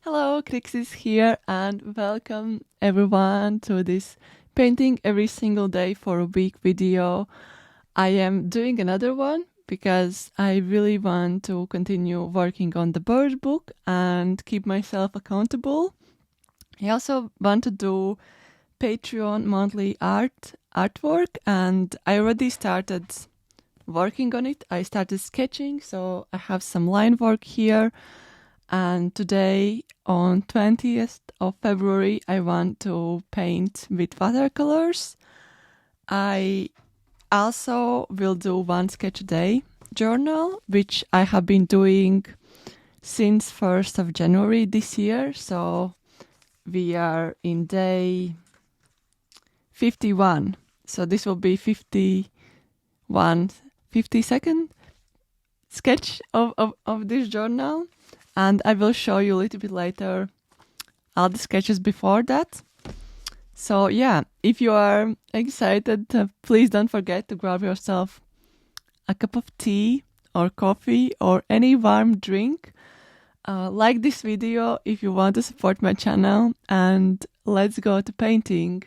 Hello, Crixis here, and welcome everyone to this painting every single day for a week video. I am doing another one because I really want to continue working on the bird book and keep myself accountable. I also want to do Patreon monthly artwork, and I already started working on it. I started sketching, so I have some line work here. And today, on 20th of February, I want to paint with watercolors. I also will do one sketch a day journal, which I have been doing since 1st of January this year. So we are in day 51. So this will be 50-second sketch of this journal. And I will show you a little bit later all the sketches before that. So yeah, if you are excited, please don't forget to grab yourself a cup of tea or coffee or any warm drink. Like this video if you want to support my channel, and let's go to painting.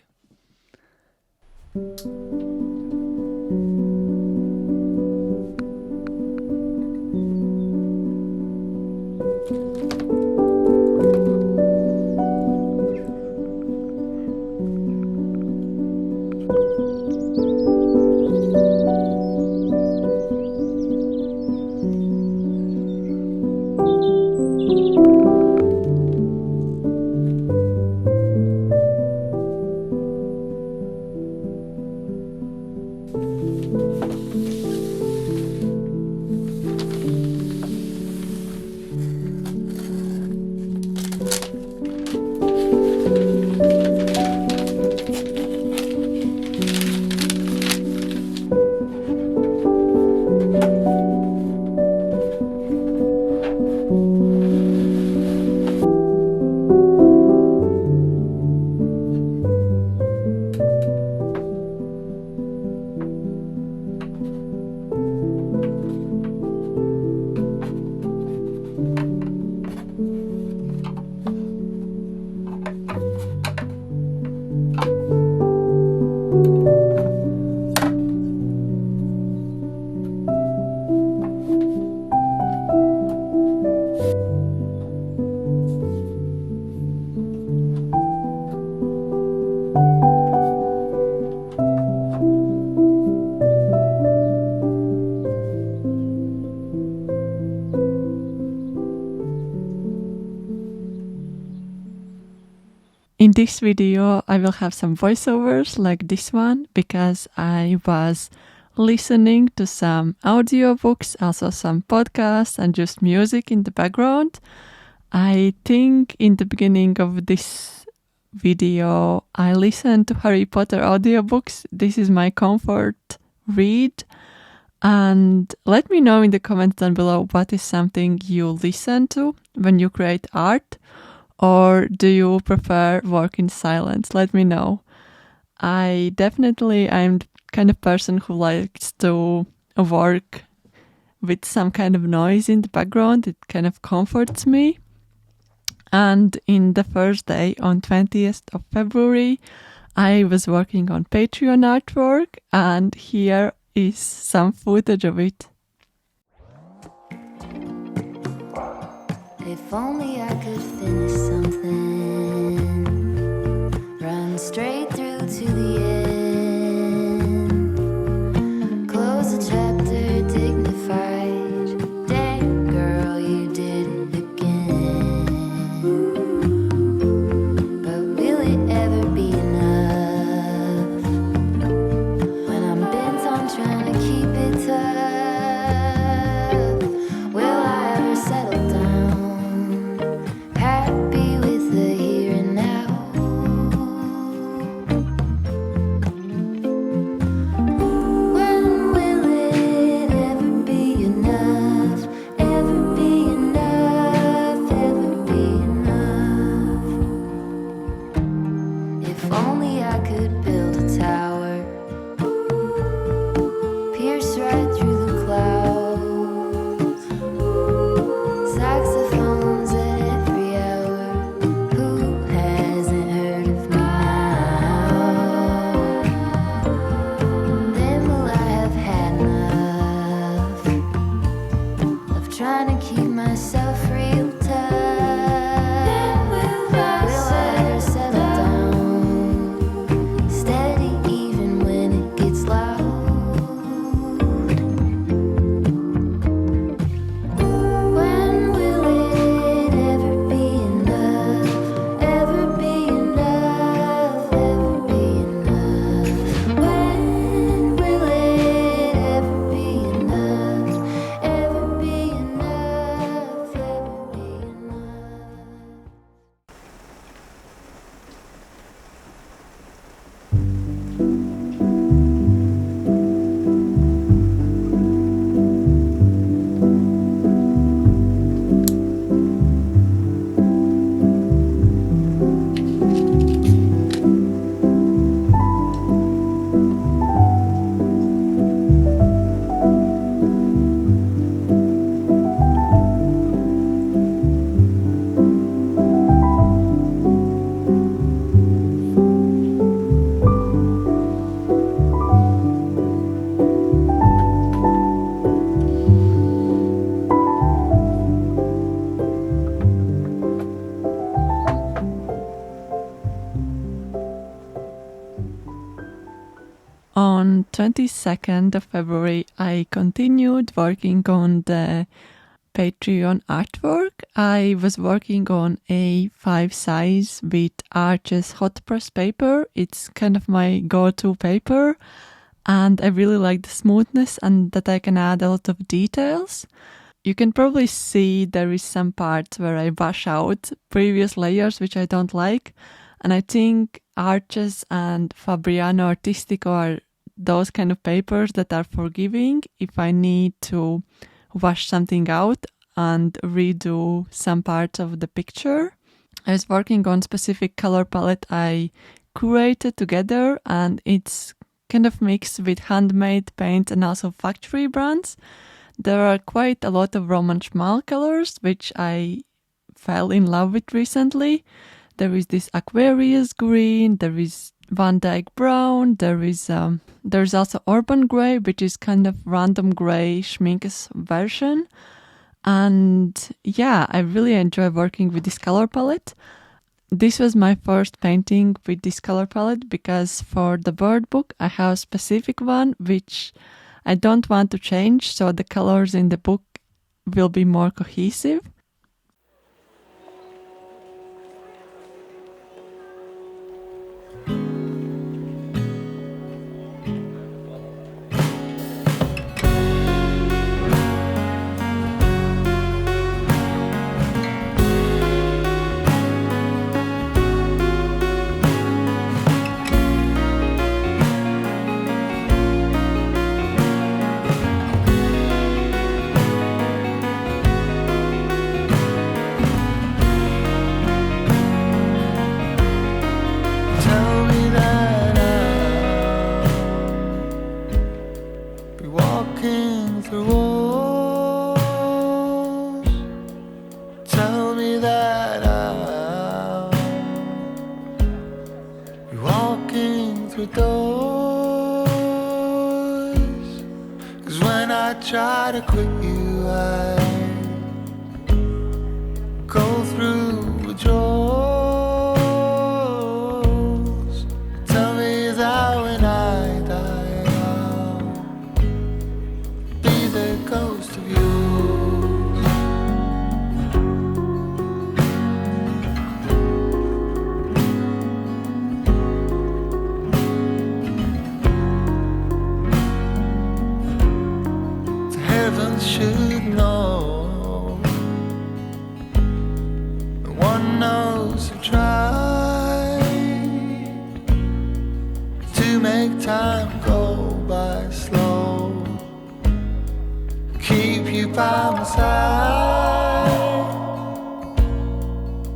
In this video, I will have some voiceovers like this one because I was listening to some audiobooks, also some podcasts and just music in the background. I think in the beginning of this video, I listened to Harry Potter audiobooks. This is my comfort read. And let me know in the comments down below what is something you listen to when you create art. Or do you prefer work in silence? Let me know. I'm the kind of person who likes to work with some kind of noise in the background. It kind of comforts me. And in the first day, on 20th of February, I was working on Patreon artwork, and here is some footage of it. If only I could finish something, run straight through to the end, close a chapter dignified. Dang girl, you did it again. But will it ever be enough when I'm bent on trying to keep it tough? Will I ever settle down? On 22nd of February, I continued working on the Patreon artwork. I was working on A5 size with Arches hot press paper. It's kind of my go-to paper, and I really like the smoothness and that I can add a lot of details. You can probably see there is some parts where I wash out previous layers, which I don't like. And I think Arches and Fabriano Artistico are those kind of papers that are forgiving if I need to wash something out and redo some parts of the picture. I was working on specific color palette I curated together, and it's kind of mixed with handmade paint and also factory brands. There are quite a lot of Roman Szmal colors, which I fell in love with recently. There is this Aquarius green, there is Van Dyke brown, there's also Urban Grey, which is kind of random grey Schminke's version. And yeah, I really enjoy working with this color palette. This was my first painting with this color palette because for the bird book I have a specific one which I don't want to change, so the colors in the book will be more cohesive. Try to quit you, I go through withdrawals. Tell me that when I die I'll be the ghost of you. Should know, no one knows who tried to make time go by slow, keep you by my side.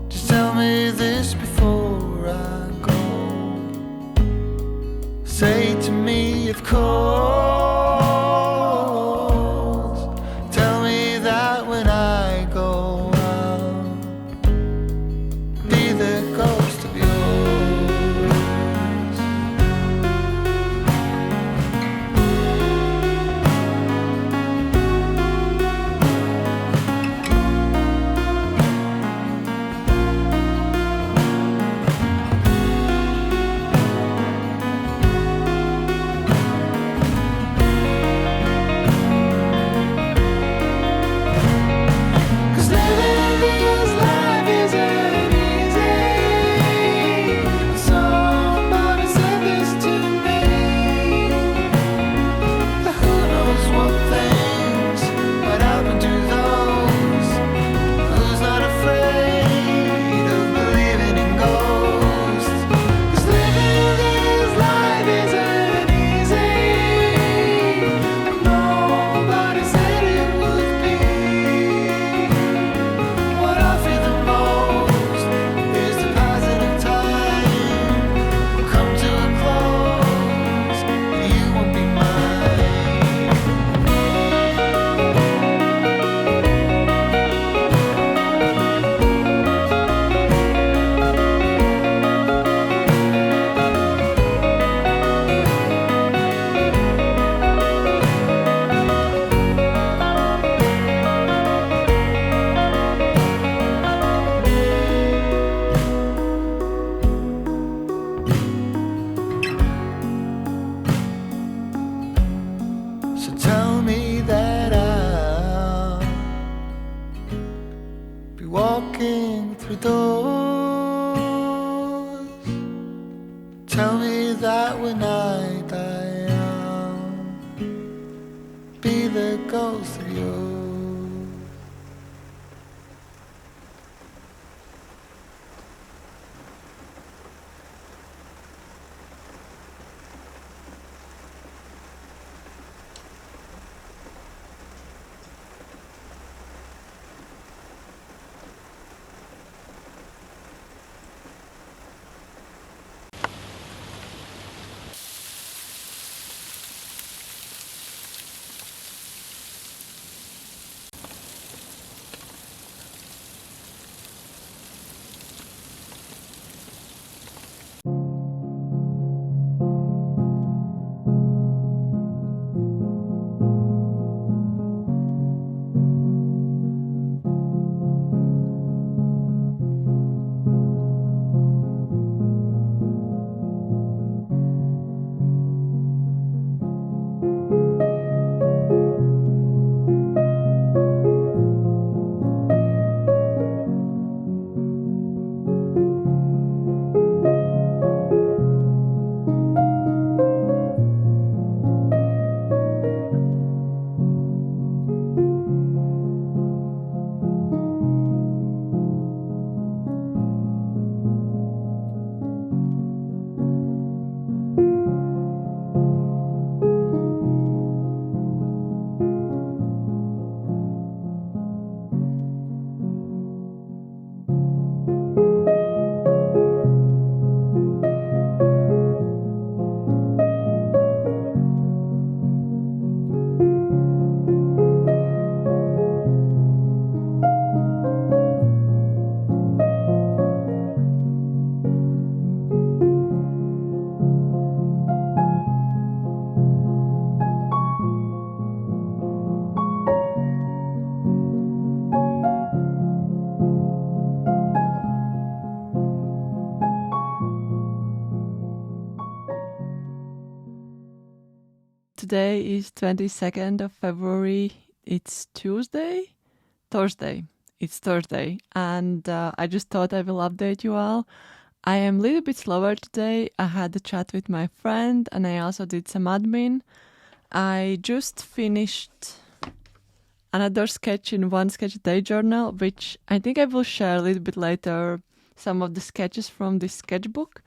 Just tell me this before I go, say to me of course. today is 22nd of February. It's Thursday. It's Thursday. And I just thought I will update you all. I am a little bit slower today. I had a chat with my friend and I also did some admin. I just finished another sketch in One Sketch a Day journal, which I think I will share a little bit later, some of the sketches from this sketchbook.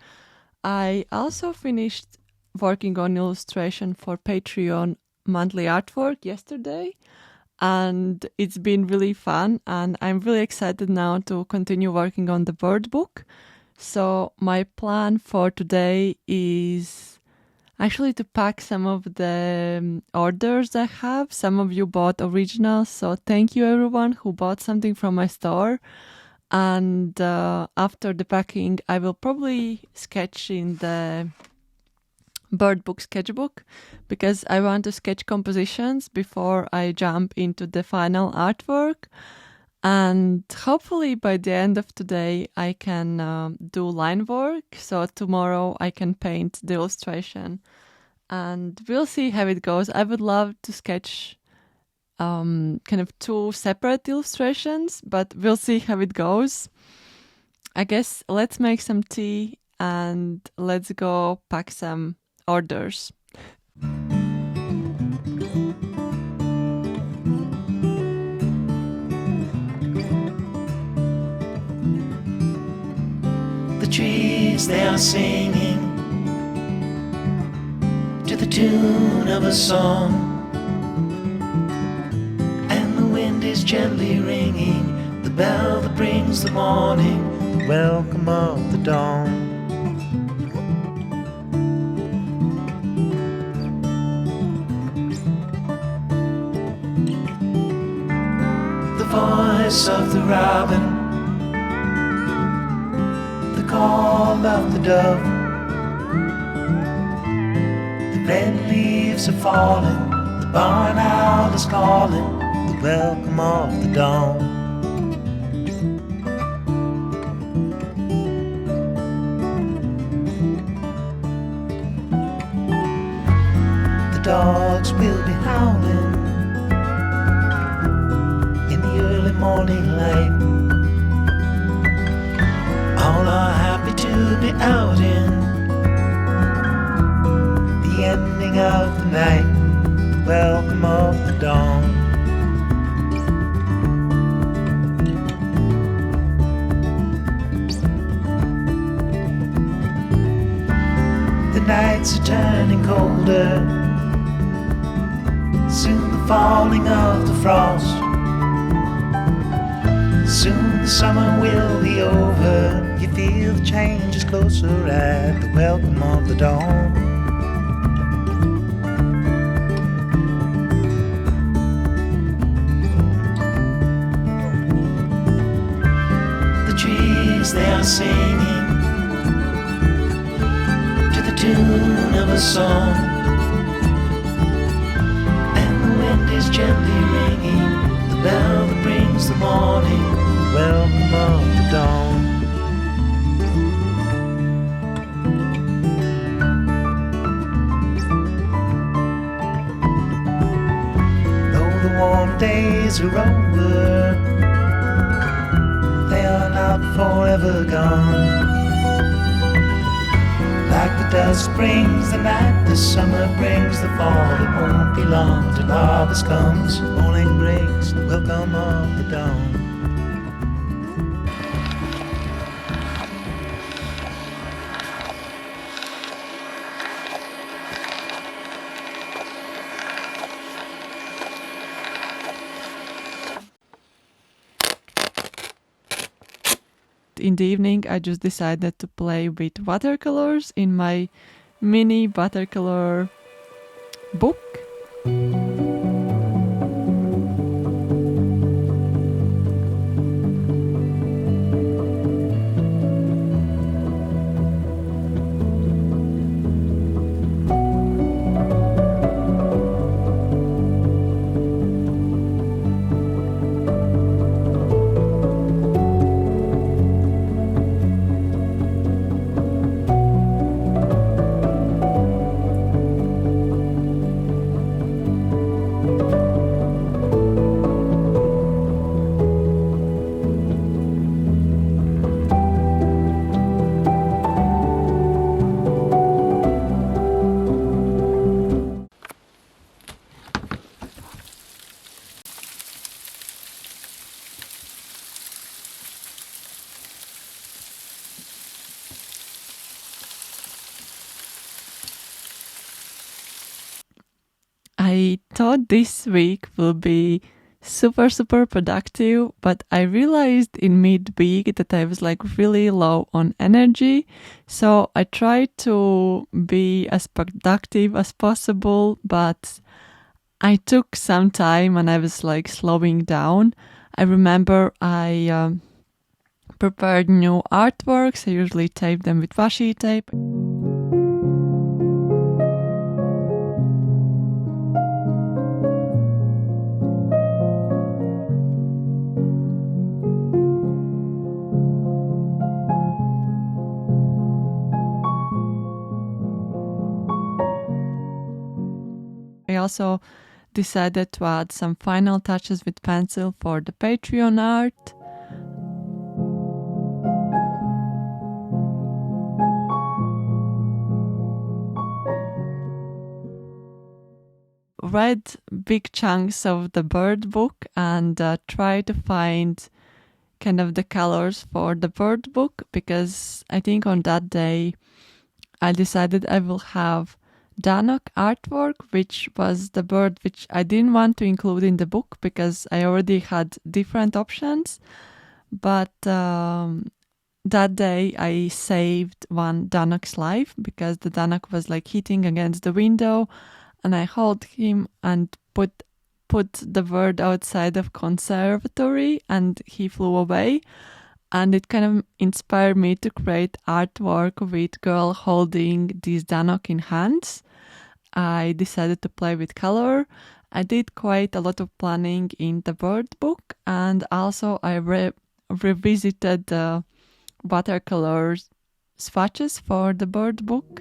I also finished working on illustration for Patreon monthly artwork yesterday, and it's been really fun, and I'm really excited now to continue working on the word book. So my plan for today is actually to pack some of the orders I have. Some of you bought originals, so thank you everyone who bought something from my store. And after the packing, I will probably sketch in the bird book sketchbook because I want to sketch compositions before I jump into the final artwork. And hopefully by the end of today, I can do line work. So tomorrow I can paint the illustration and we'll see how it goes. I would love to sketch kind of two separate illustrations, but we'll see how it goes. I guess let's make some tea and let's go pack some orders. The trees, they are singing to the tune of a song, and the wind is gently ringing the bell that brings the morning, the welcome of the dawn. The voice of the robin, call of the dove, the red leaves are falling, the barn owl is calling, the welcome of the dawn. The dogs will be howling in the early morning light. All are happy to be out in the ending of the night, the welcome of the dawn. The nights are turning colder, soon the falling of the frost. Soon the summer will be over. You feel the change is closer at the welcome of the dawn. The trees, they are singing to the tune of a song, and the wind is gently ringing the bell that brings the morning, the welcome of the dawn. Though the warm days are over, they are not forever gone. Like the dust brings the night, the summer brings the fall. It won't be long till harvest comes. Morning breaks, the welcome of the dawn. In the evening, I just decided to play with watercolors in my mini watercolor book. I thought this week will be super productive, but I realized in mid-week that I was like really low on energy. So I tried to be as productive as possible, but I took some time and I was like slowing down. I remember I prepared new artworks. I usually tape them with washi tape. I also decided to add some final touches with pencil for the Patreon art. Read big chunks of the bird book and try to find kind of the colors for the bird book, because I think on that day I decided I will have Danok artwork, which was the bird which I didn't want to include in the book because I already had different options. But that day I saved one Danok's life because the Danok was like hitting against the window, and I held him and put the bird outside of conservatory and he flew away. And it kind of inspired me to create artwork with girl holding this Danok in hands. I decided to play with color. I did quite a lot of planning in the bird book, and also I revisited the watercolor swatches for the bird book.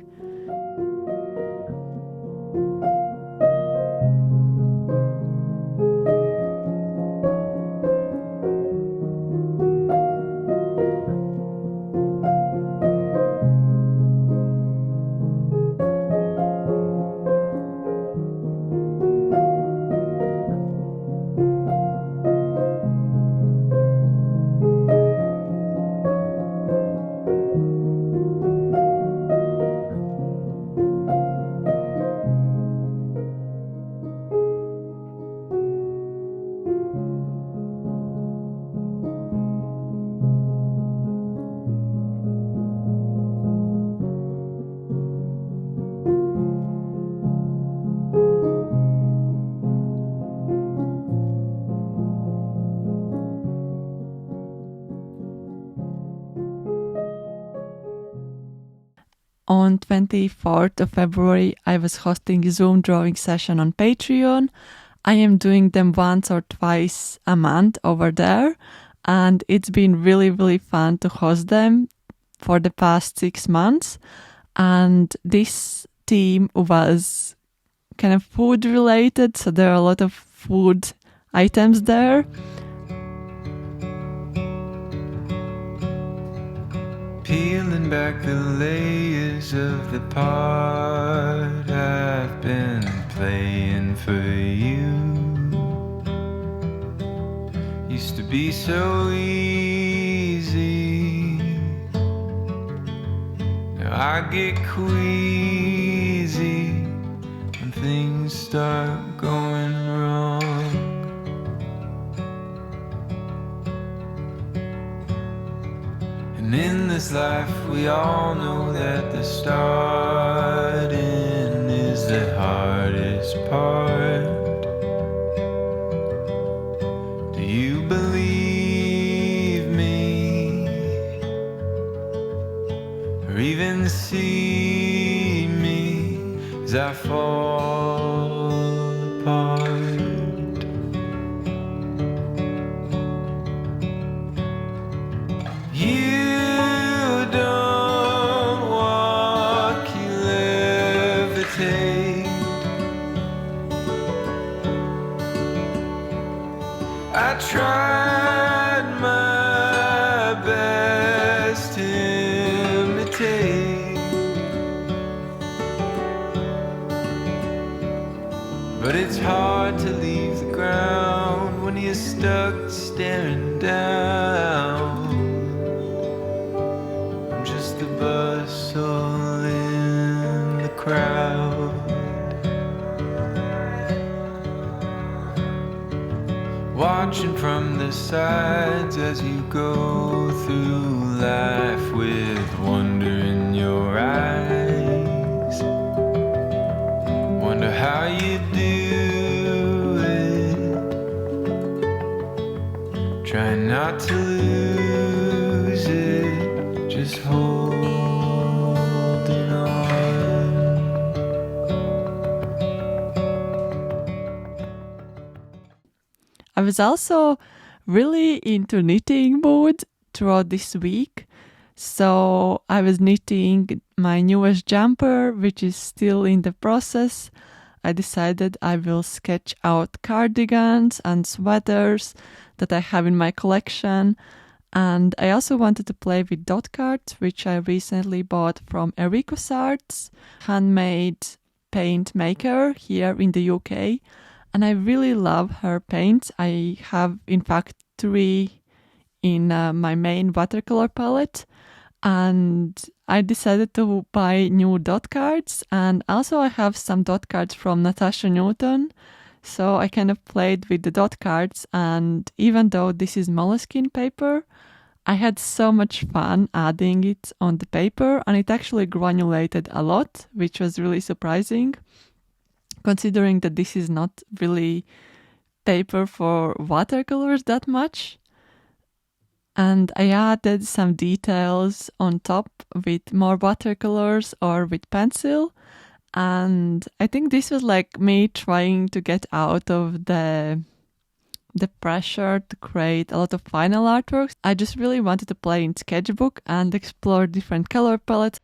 On 24th of February, I was hosting a Zoom drawing session on Patreon. I am doing them once or twice a month over there, and it's been really fun to host them for the past 6 months. And this theme was kind of food related, so there are a lot of food items there. Peeling back the layers of the part I've been playing for you. Used to be so easy. Now I get queasy when things start going wrong. And in this life we all know that the starting is the hardest part. Do you believe me? Or even see me as I fall apart? I tried my best to imitate, but it's hard to leave the ground when you're stuck staring down. I'm just the bustle in the crowd. sides as you go through life with wonder in your eyes. Wonder how you do it. Try not to lose it, just holding on. I was also really into knitting mood throughout this week. So I was knitting my newest jumper, which is still in the process. I decided I will sketch out cardigans and sweaters that I have in my collection. And I also wanted to play with dot cards, which I recently bought from Ericos Arts, handmade paint maker here in the UK. And I really love her paints. I have, in fact, 3 in my main watercolor palette. And I decided to buy new dot cards. And also I have some dot cards from Natasha Newton. So I kind of played with the dot cards. And even though this is moleskin paper, I had so much fun adding it on the paper. And it actually granulated a lot, which was really surprising, considering that this is not really paper for watercolors that much. And I added some details on top with more watercolors or with pencil. And I think this was like me trying to get out of the pressure to create a lot of final artworks. I just really wanted to play in sketchbook and explore different color palettes.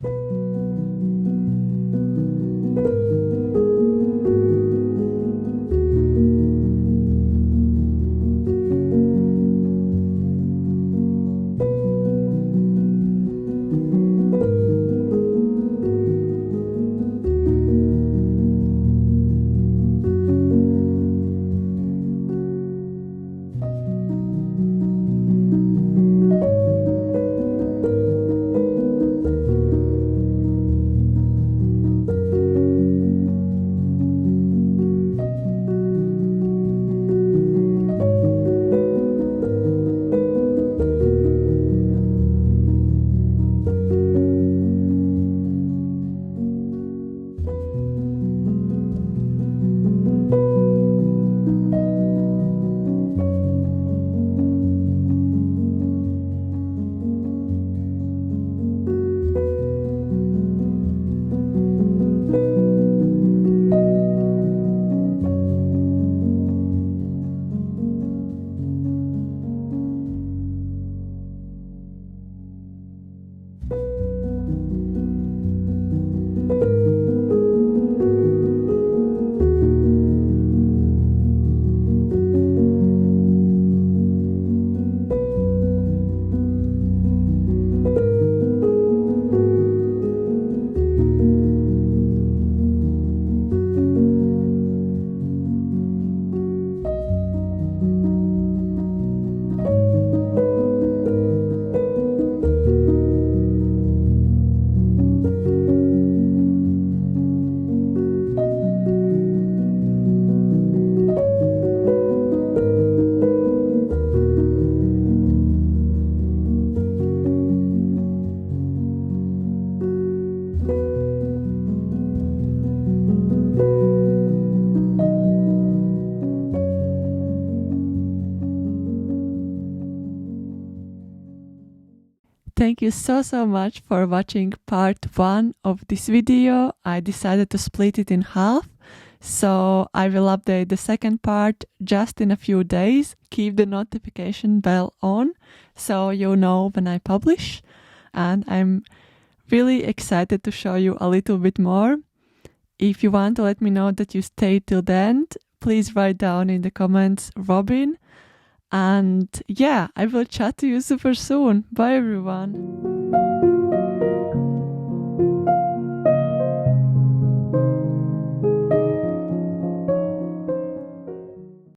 Thank you so much for watching part 1 of this video. I decided to split it in half, so I will update the second part just in a few days. Keep the notification bell on so you know when I publish, and I'm really excited to show you a little bit more. If you want to let me know that you stayed till the end, please write down in the comments Robin. And yeah, I will chat to you super soon. Bye everyone.